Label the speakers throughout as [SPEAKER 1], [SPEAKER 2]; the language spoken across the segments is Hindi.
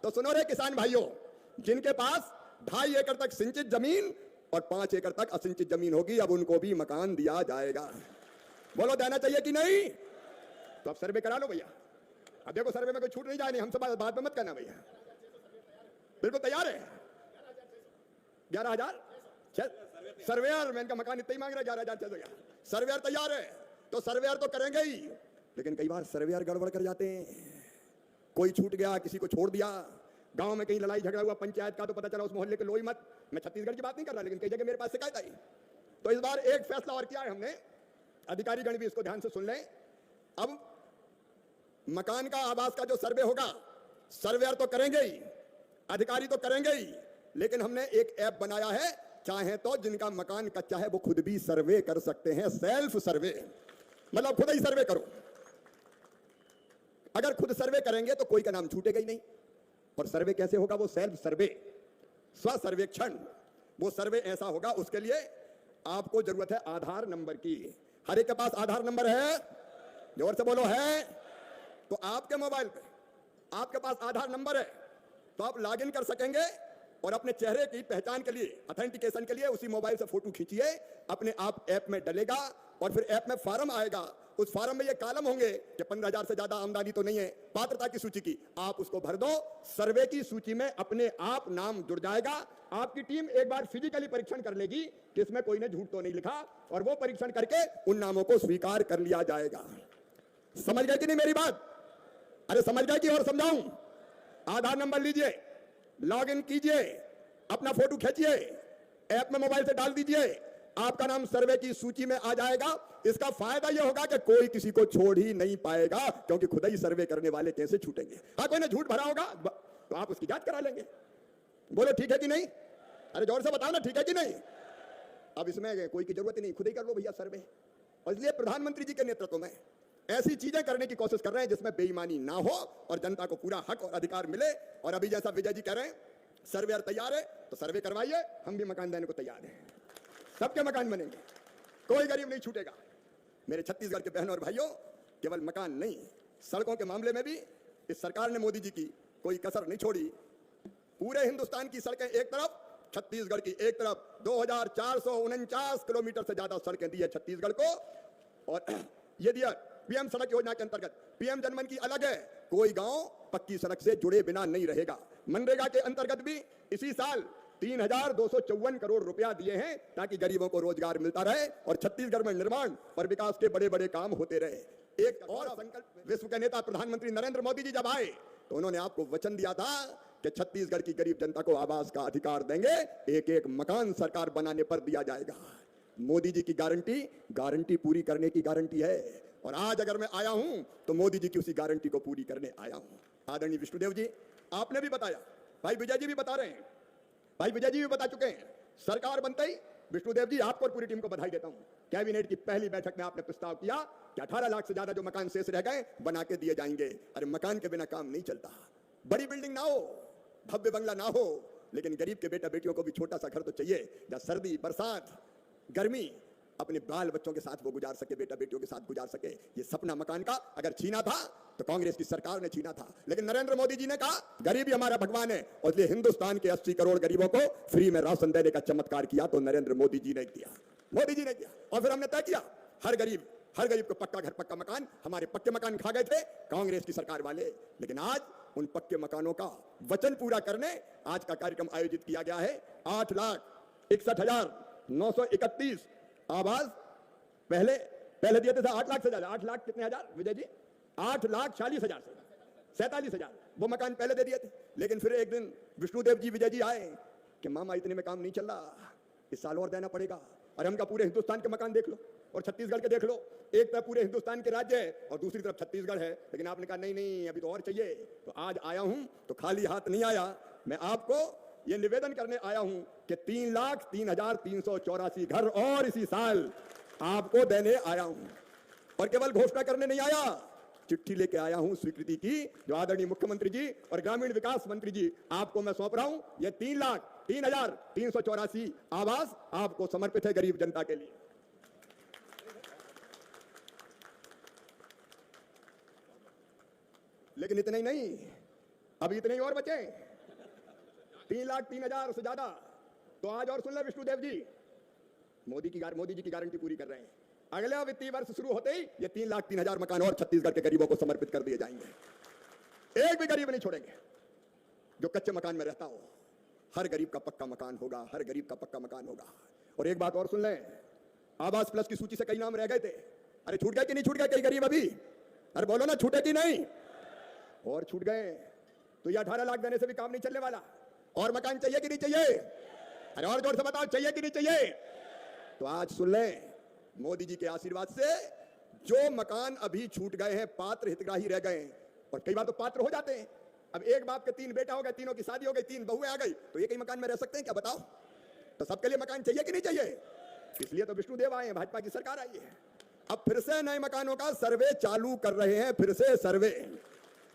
[SPEAKER 1] तो सुनो रे किसान भाइयों, जिनके पास 2.5 एकड़ तक सिंचित जमीन और 5 एकड़ तक असिंचित जमीन होगी, अब उनको भी मकान दिया जाएगा। बोलो देना चाहिए कि नहीं? तो अब सर्वे करा लो भैया। अब देखो सर्वे में कोई छूट नहीं जानी, हमसे बात में मत करना भैया। बिल्कुल तैयार है? 11,000 सर्वेयर, मैं इनका मकान इतना ही मांग रहा है, 11,000 सर्वेयर तैयार है। तो सर्वेयर तो करेंगे ही, लेकिन कई बार सर्वेयर गड़बड़ कर जाते हैं। कोई छूट गया, किसी को छोड़ दिया, गांव में कहीं लड़ाई झगड़ा हुआ पंचायत का, तो पता चला उस मोहल्ले के लोई मत। मैं छत्तीसगढ़ की बात नहीं कर रहा, लेकिन कई जगह मेरे पास शिकायत आई। तो इस बार एक फैसला और किया है हमने, अधिकारी गण भी इसको ध्यान से सुन लें। अब मकान का आवास का जो सर्वे होगा, सर्वेयर तो करेंगे ही, अधिकारी तो करेंगे ही, लेकिन हमने एक ऐप बनाया है, चाहे तो जिनका मकान कच्चा है वो खुद भी सर्वे कर सकते हैं। सेल्फ सर्वे, मतलब खुद ही सर्वे करो। अगर खुद सर्वे करेंगे तो कोई का नाम छूटेगा ही नहीं। और सर्वे कैसे होगा? वो सेल्फ सर्वे, स्व सर्वेक्षण। वो सर्वे ऐसा होगा, उसके लिए आपको जरूरत है आधार नंबर की। हर एक के पास आधार नंबर है? जोर से बोलो है। तो आपके मोबाइल पे आपके पास आधार नंबर है, तो आप लॉगिन कर सकेंगे और अपने चेहरे की पहचान के लिए, ऑथेंटिकेशन के लिए उसी मोबाइल से फोटो खींचिए, अपने आप ऐप में डलेगा और फिर ऐप में फॉर्म आएगा। उस फॉर्म में ये कॉलम होंगे कि 15,000 से ज्यादा आमदनी तो नहीं है, पात्रता की सूची की, आप उसको भर दो। सर्वे की सूची में अपने आप नाम जुड़ जाएगा। आपकी टीम एक बार फिजिकली परीक्षण कर लेगी कि इसमें कोई ने झूठ तो नहीं लिखा, और वो परीक्षण करके उन नामों को स्वीकार कर लिया जाएगा। समझ गए कि नहीं मेरी बात? अरे समझ गए कि और समझाऊं? आधार नंबर लीजिए, लॉगिन कीजिए, अपना फोटो खींचिए, ऐप में मोबाइल से डाल दीजिए, आपका नाम सर्वे की सूची में आ जाएगा। इसका फायदा यह होगा कि कोई किसी को छोड़ ही नहीं पाएगा, क्योंकि खुद ही सर्वे करने वाले कैसे छूटेंगे। हाँ, कोई ने झूठ भरा होगा तो आप उसकी जांच करा लेंगे। बोलो ठीक है कि नहीं? अरे जोर से बताओ ना, ठीक है कि नहीं? अब इसमें कोई की जरूरत ही नहीं, खुद ही कर लो भैया सर्वे। और इसलिए प्रधानमंत्री जी के नेतृत्व में ऐसी चीजें करने की कोशिश कर रहे हैं जिसमें बेईमानी ना हो और जनता को पूरा हक और अधिकार मिले। और अभी जैसा विजय जी कह रहे हैं, सर्वेयर तैयार है तो सर्वे करवाइए, हम भी मकान देने को तैयार हैं। सबके मकान बनेंगे, कोई गरीब नहीं छूटेगा। मेरे छत्तीसगढ़ के बहनों और भाइयों, केवल मकान नहीं, सड़कों के मामले में भी इस सरकार ने, मोदी जी की, कोई कसर नहीं छोड़ी। पूरे हिंदुस्तान की सड़कें एक तरफ, छत्तीसगढ़ की एक तरफ 2449 किलोमीटर से ज्यादा सड़कें दी है छत्तीसगढ़ को। और ये दिया पीएम सड़क योजना के अंतर्गत। पीएम जनमन की अलग है, कोई गांव पक्की सड़क से जुड़े बिना नहीं रहेगा। मनरेगा के अंतर्गत भी इसी साल 3,254 करोड़ रुपया दिए हैं ताकि गरीबों को रोजगार मिलता रहे और छत्तीसगढ़ में निर्माण और विकास के बड़े बड़े काम होते रहे। एक और संकल्प, विश्व के नेता प्रधानमंत्री नरेंद्र मोदी जी जब आए तो उन्होंने आपको वचन दिया था कि छत्तीसगढ़ की गरीब जनता को आवास का अधिकार देंगे, एक एक मकान सरकार बनाने पर दिया जाएगा। मोदी जी की गारंटी पूरी करने की गारंटी है। और आज अगर मैं आया हूं तो मोदी जी की उसी गारंटी को पूरी करने आया हूं। आदरणीय विष्णुदेव जी, आपने भी बताया, भाई विजय जी भी बता रहे हैं, भाई विजय जी भी बता चुके हैं। सरकार बनते ही विष्णुदेव जी, आपको और पूरी टीम को बधाई देता हूं। कैबिनेट की पहली बैठक में आपने प्रस्ताव किया कि 18 लाख से ज्यादा जो मकान शेष रह गए बना के दिए जाएंगे। अरे मकान के बिना काम नहीं चलता। बड़ी बिल्डिंग ना हो, भव्य बंगला ना हो, लेकिन गरीब के बेटा बेटियों को भी छोटा सा घर तो चाहिए, जहां सर्दी, बरसात, गर्मी अपने बाल बच्चों के साथ वो गुजार सके, बेटा बेटियों के साथ गुजार सके। ये सपना मकान का अगर छीना था तो कांग्रेस की सरकार ने छीना था, लेकिन नरेंद्र मोदी जी ने कहा गरीब ही हमारा भगवान है, और इसलिए हिंदुस्तान के 80 करोड़ गरीबों को फ्री में राशन देने का चमत्कार किया तो नरेंद्र मोदी जी ने किया, मोदी जी ने किया। और फिर हमने तय किया हर गरीब को पक्का घर, पक्का मकान। हमारे पक्के मकान खा गए थे कांग्रेस की सरकार वाले, लेकिन आज उन पक्के मकानों का वचन पूरा करने आज का कार्यक्रम आयोजित किया गया है। 8,61,931 आवास पहले दिए थे, 8 लाख से ज्यादा, 8 लाख कितने हजार विजय जी? 8,40,000 से 47,000 वो मकान पहले दे दिए थे। लेकिन फिर एक दिन विष्णुदेव जी, विजय जी आए कि मामा इतने में काम नहीं चल रहा, इस साल और देना पड़ेगा। और हमका पूरे हिंदुस्तान के मकान देख लो और छत्तीसगढ़ के देख लो, एक तरफ पूरे हिंदुस्तान के राज्य है और दूसरी तरफ छत्तीसगढ़ है, लेकिन आपने कहा नहीं अभी तो और चाहिए। तो आज आया हूं तो खाली हाथ नहीं आया, मैं आपको ये निवेदन करने आया हूं कि 3,03,384 घर और इसी साल आपको देने आया हूं। और केवल घोषणा करने नहीं आया, चिट्ठी लेके आया हूं स्वीकृति की, जो आदरणीय मुख्यमंत्री जी और ग्रामीण विकास मंत्री जी आपको मैं सौंप रहा हूं। ये 3,03,384 आवास आपको समर्पित है गरीब जनता के लिए। लेकिन इतना ही नहीं, अब इतने ही और बचे 3,03,000 से ज्यादा। तो आज और सुन ले विष्णुदेव जी, मोदी जी की गारंटी पूरी कर रहे हैं। अगले वित्तीय वर्ष शुरू होते ही ये 3,03,000 मकान और छत्तीसगढ़ के गरीबों को समर्पित कर दिए जाएंगे। एक भी गरीब नहीं छोड़ेंगे जो कच्चे मकान में रहता हो। हर गरीब का पक्का मकान होगा, हर गरीब का पक्का मकान होगा। और एक बात और सुन लें, आवास प्लस की सूची से कई नाम रह गए थे। अरे छूट गए कि नहीं छूट गए कई गरीब अभी? अरे बोलो ना, छूटे कि नहीं? और छूट गए तो ये 18 लाख देने से भी काम नहीं चलने वाला। और मकान चाहिए कि नहीं चाहिए? अरे और जोर से बताओ, चाहिए कि नहीं चाहिए? तो आज सुन लें, मोदी जी के आशीर्वाद से जो मकान अभी छूट गए हैं, पात्र हितग्राही रह गए, और कई बार तो पात्र हो जाते हैं। अब एक बाप के 3 बेटा हो गए, तीनों की शादी हो गई, 3 बहुएं आ गई, तो एक ही मकान में रह सकते हैं क्या? बताओ। तो सबके लिए मकान चाहिए कि नहीं चाहिए? इसलिए तो विष्णुदेव आए हैं, भाजपा की सरकार आई है। अब फिर से नए मकानों का सर्वे चालू कर रहे हैं। फिर से सर्वे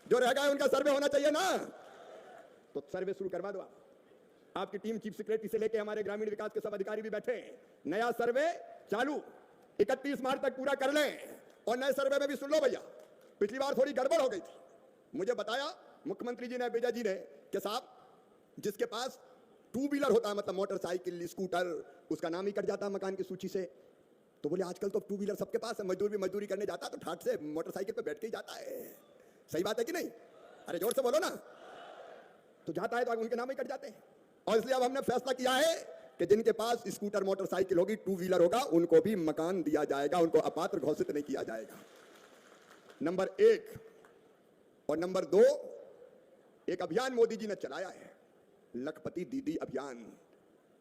[SPEAKER 1] जो रह गए उनका सर्वे होना चाहिए ना, तो सर्वे शुरू करवा दो। आपकी टीम चीफ सेक्रेटरी से लेकर हमारे ग्रामीण विकास के सब अधिकारी भी बैठे हैं। नया सर्वे चालू 31 मार्च तक पूरा कर लें। और नए सर्वे में भी सुन लो भैया, पिछली बार थोड़ी गड़बड़ हो गई थी। मुझे बताया मुख्यमंत्री जी ने, विजय जी ने, कि साहब जिसके पास 2 व्हीलर होता है, मतलब मोटरसाइकिल, स्कूटर, उसका नाम ही कट जाता है मकान की सूची से। तो बोले आजकल तो 2 व्हीलर सबके पास है। मजदूर भी मजदूरी करने जाता है तो ठाट से मोटरसाइकिल पे बैठ के ही जाता है। सही बात है कि नहीं? अरे जोर से बोलो ना। तो जाता है तो उनके नाम ही कट जाते हैं। और इसलिए अब हमने फैसला किया है कि जिनके पास स्कूटर, मोटरसाइकिल होगी, 2 व्हीलर होगा, उनको भी मकान दिया जाएगा, उनको अपात्र घोषित नहीं किया जाएगा। नंबर 1। और नंबर 2, एक अभियान मोदी जी ने चलाया है, लखपति दीदी अभियान।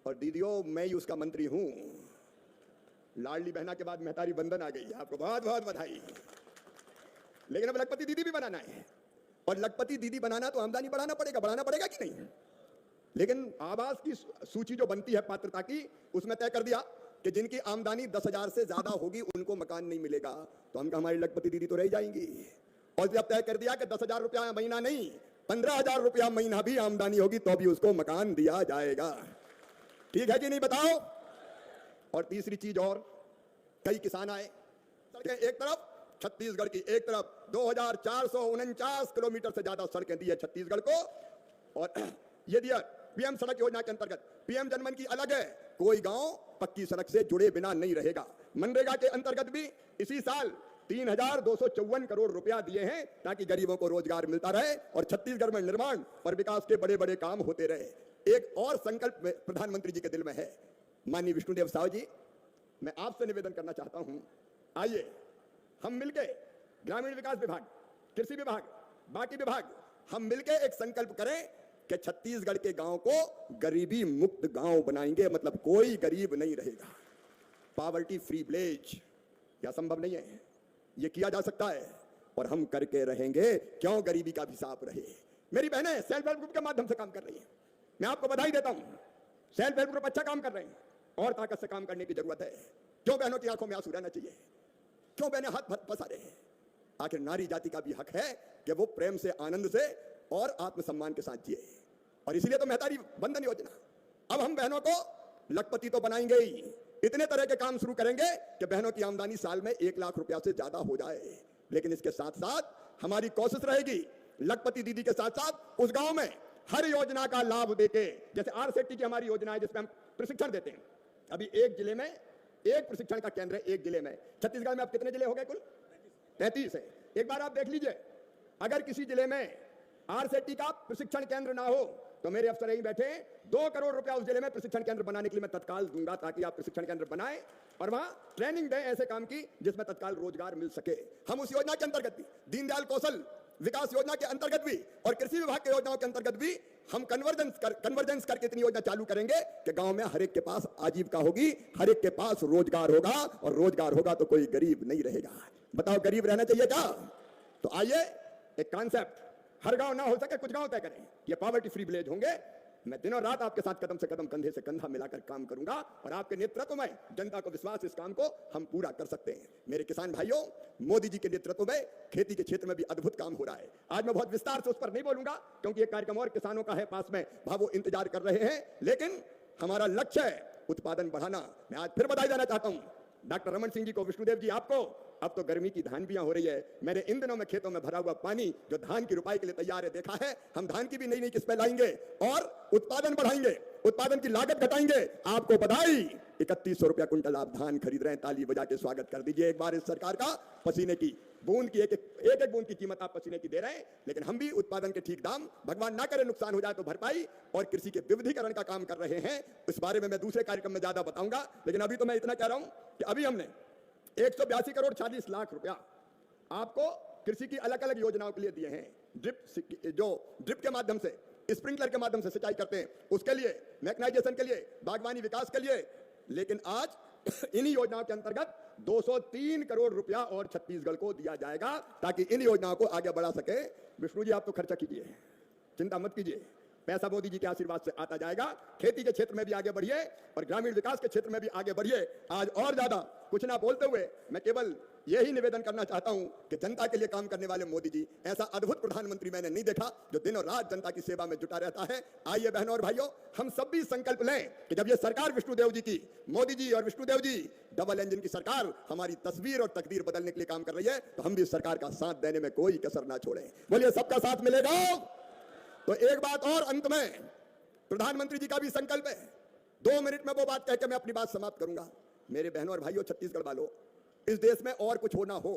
[SPEAKER 1] और दीदियों, मैं ही उसका मंत्री हूं। लाडली बहना के बाद महतारी बंधन आ गई है, आपको बहुत बहुत बधाई। लेकिन अब लखपति दीदी भी बनाना है। और लखपति दीदी बनाना तो आमदनी बढ़ाना पड़ेगा कि नहीं? लेकिन आवास की सूची जो बनती है पात्रता की, उसमें तय कर दिया कि जिनकी आमदनी 10,000 से ज्यादा होगी उनको मकान नहीं मिलेगा। तो हम हमारी लखपति दीदी तो रह जाएंगी। और जब तय कर दिया कि 10,000 रुपया महीना नहीं, 15,000 रुपया महीना भी आमदनी होगी तो भी उसको मकान दिया जाएगा। ठीक है कि नहीं, बताओ। और तीसरी चीज और, कई किसान आए, एक तरफ छत्तीसगढ़ की, एक तरफ 2,449 किलोमीटर से ज्यादा सड़कें दी है छत्तीसगढ़ को। और ये दिया पीएम सड़क योजना के अंतर्गत। पीएम जनमन की अलग है, कोई गांव पक्की सड़क से जुड़े बिना नहीं रहेगा। मनरेगा के अंतर्गत भी इसी साल 3,254 करोड़ रुपया दिए हैं ताकि गरीबों को रोजगार मिलता रहे और छत्तीसगढ़ में निर्माण और विकास के बड़े बड़े काम होते रहे। एक और संकल्प प्रधानमंत्री जी के दिल में है। माननीय विष्णुदेव साहु जी, मैं आपसे निवेदन करना चाहता हूं, आइए हम मिलके ग्रामीण विकास विभाग, कृषि विभाग, बाकी विभाग, हम मिलके एक संकल्प करें कि छत्तीसगढ़ के गांव को गरीबी मुक्त गांव बनाएंगे। मतलब कोई गरीब नहीं रहेगा। पॉवर्टी फ्री विलेज, यह संभव नहीं है, यह किया जा सकता है और हम करके रहेंगे। क्यों गरीबी का अभिशाप रहे। मेरी बहनें सेल्फ हेल्प ग्रुप के माध्यम से काम कर रही हैं, मैं आपको बधाई देता हूं। सेल्फ हेल्प ग्रुप अच्छा काम कर रहे हैं और ताकत से काम करने की जरूरत है। क्यों बहनों की आंखों में आंसू रहना चाहिए? क्यों बहनें हाथ फंसा रहे हैं? आखिर नारी जाति का भी हक है कि वो प्रेम से, आनंद से और आत्मसम्मान के साथ जिए। और इसीलिए तो महतारी बंधन योजना। अब हम बहनों को लखपति तो बनाएंगे ही, इतने तरह के काम शुरू करेंगे कि बहनों की आमदनी साल में 1 लाख रुपया से ज्यादा हो जाए। लेकिन इसके साथ साथ हमारी कोशिश रहेगी लखपति दीदी के साथ साथ उस गांव में हर योजना का लाभ देके, जैसे आरसेटी की हमारी योजना है जिसमें हम प्रशिक्षण देते हैं। अभी एक जिले में एक प्रशिक्षण का केंद्र है, एक जिले में। छत्तीसगढ़ में अब कितने जिले हो गए? कुल 33 है। एक बार आप देख लीजिए, अगर किसी जिले में आरसेटी का प्रशिक्षण केंद्र ना हो तो मेरे अफसर यही बैठे, 2 करोड़ रुपया उस जिले में प्रशिक्षण केंद्र बनाने के लिए मैं तत्काल दूंगा, ताकि आप प्रशिक्षण केंद्र बनाएं और वहां ट्रेनिंग दें ऐसे काम की जिसमें तत्काल रोजगार मिल सके। हम उस योजना के अंतर्गत भी, दीनदयाल कौशल विकास योजना के अंतर्गत भी और कृषि विभाग की योजनाओं के अंतर्गत भी हम कन्वर्जेंस करके इतनी योजना चालू करेंगे कि गांव में हर एक के पास आजीविका होगी, हर एक के पास रोजगार होगा, और रोजगार होगा तो कोई गरीब नहीं रहेगा। बताओ, गरीब रहना चाहिए क्या? तो आइए एक कॉन्सेप्ट, हर गांव ना हो सके कुछ गांव तय करें, ये पॉवर्टी फ्री विलेज होंगे। मैं दिनों रात आपके साथ कदम से कदम, कंधे से कंधा मिलाकर काम करूंगा और आपके नेतृत्व में जनता को विश्वास, इस काम को हम पूरा कर सकते हैं। मेरे किसान भाइयों, मोदी जी के नेतृत्व में खेती के क्षेत्र में भी अद्भुत काम हो रहा है। आज मैं बहुत विस्तार से उस पर नहीं बोलूंगा क्योंकि एक कार्यक्रम और किसानों का है पास में, वो इंतजार कर रहे हैं। लेकिन हमारा लक्ष्य है उत्पादन बढ़ाना। मैं आज फिर बधाई देना चाहता हूं डॉक्टर रमन सिंह जी को, विष्णुदेव जी आपको अब तो गर्मी की धानबियां हो रही है। मैंने इन दिनों में खेतों में भरा हुआ पानी जो धान की रुपाई के लिए तैयार है देखा है। हम धान की भी नई नई किस्में लाएंगे और उत्पादन बढ़ाएंगे, उत्पादन की लागत घटाएंगे। आपको बधाई, 3100 रुपया कुंटल आप धान खरीद रहे हैं। ताली बजा के स्वागत कर दीजिए एक बार इस सरकार का। पसीने की बूंद की एक एक बूंद की कीमत आप पसीने की दे रहे हैं, लेकिन हम भी उत्पादन के ठीक दाम, भगवान ना करे नुकसान हो जाए तो भरपाई और कृषि के विविधीकरण का काम कर रहे हैं। इस बारे में मैं दूसरे कार्यक्रम में ज्यादा बताऊंगा, लेकिन अभी तो मैं इतना कह रहा हूं कि अभी हमने 182 करोड़ 40 लाख रुपया आपको कृषि की अलग अलग योजनाओं के लिए दिए हैं। ड्रिप के माध्यम से, स्प्रिंकलर के माध्यम से सिंचाई करते हैं, उसके लिए, मैकेनाइजेशन के लिए, बागवानी विकास के लिए। लेकिन आज इन्हीं योजनाओं के अंतर्गत 203 करोड़ रुपया और छत्तीसगढ़ को दिया जाएगा ताकि इन योजनाओं को आगे बढ़ा सके। विष्णु जी आप तो खर्चा कीजिए, चिंता मत कीजिए, पैसा मोदी जी के आशीर्वाद से आता जाएगा। खेती के क्षेत्र में भी आगे बढ़िए और ग्रामीण विकास के क्षेत्र में भी आगे बढ़िए। आज और ज्यादा कुछ ना बोलते हुए मैं केवल यही निवेदन करना चाहता हूं कि जनता के लिए काम करने वाले मोदी जी, ऐसा अद्भुत प्रधानमंत्री मैंने नहीं देखा जो दिन और रात जनता की सेवा में जुटा रहता है। आइए बहनों और भाइयों, हम सब भी संकल्प लें कि जब ये सरकार विष्णुदेव जी की, मोदी जी और विष्णुदेव जी डबल इंजन की सरकार हमारी तस्वीर और तकदीर बदलने के लिए काम कर रही है, तो हम भी सरकार का साथ देने में कोई कसर ना छोड़ें। बोलिए सबका साथ मिलेगा। तो एक बात और अंत में, प्रधानमंत्री जी का भी संकल्प है। 2 मिनट में वो बात कहकर मैं अपनी बात समाप्त करूंगा। मेरे बहनों और भाइयों, छत्तीसगढ़ वालों, इस देश में और कुछ होना हो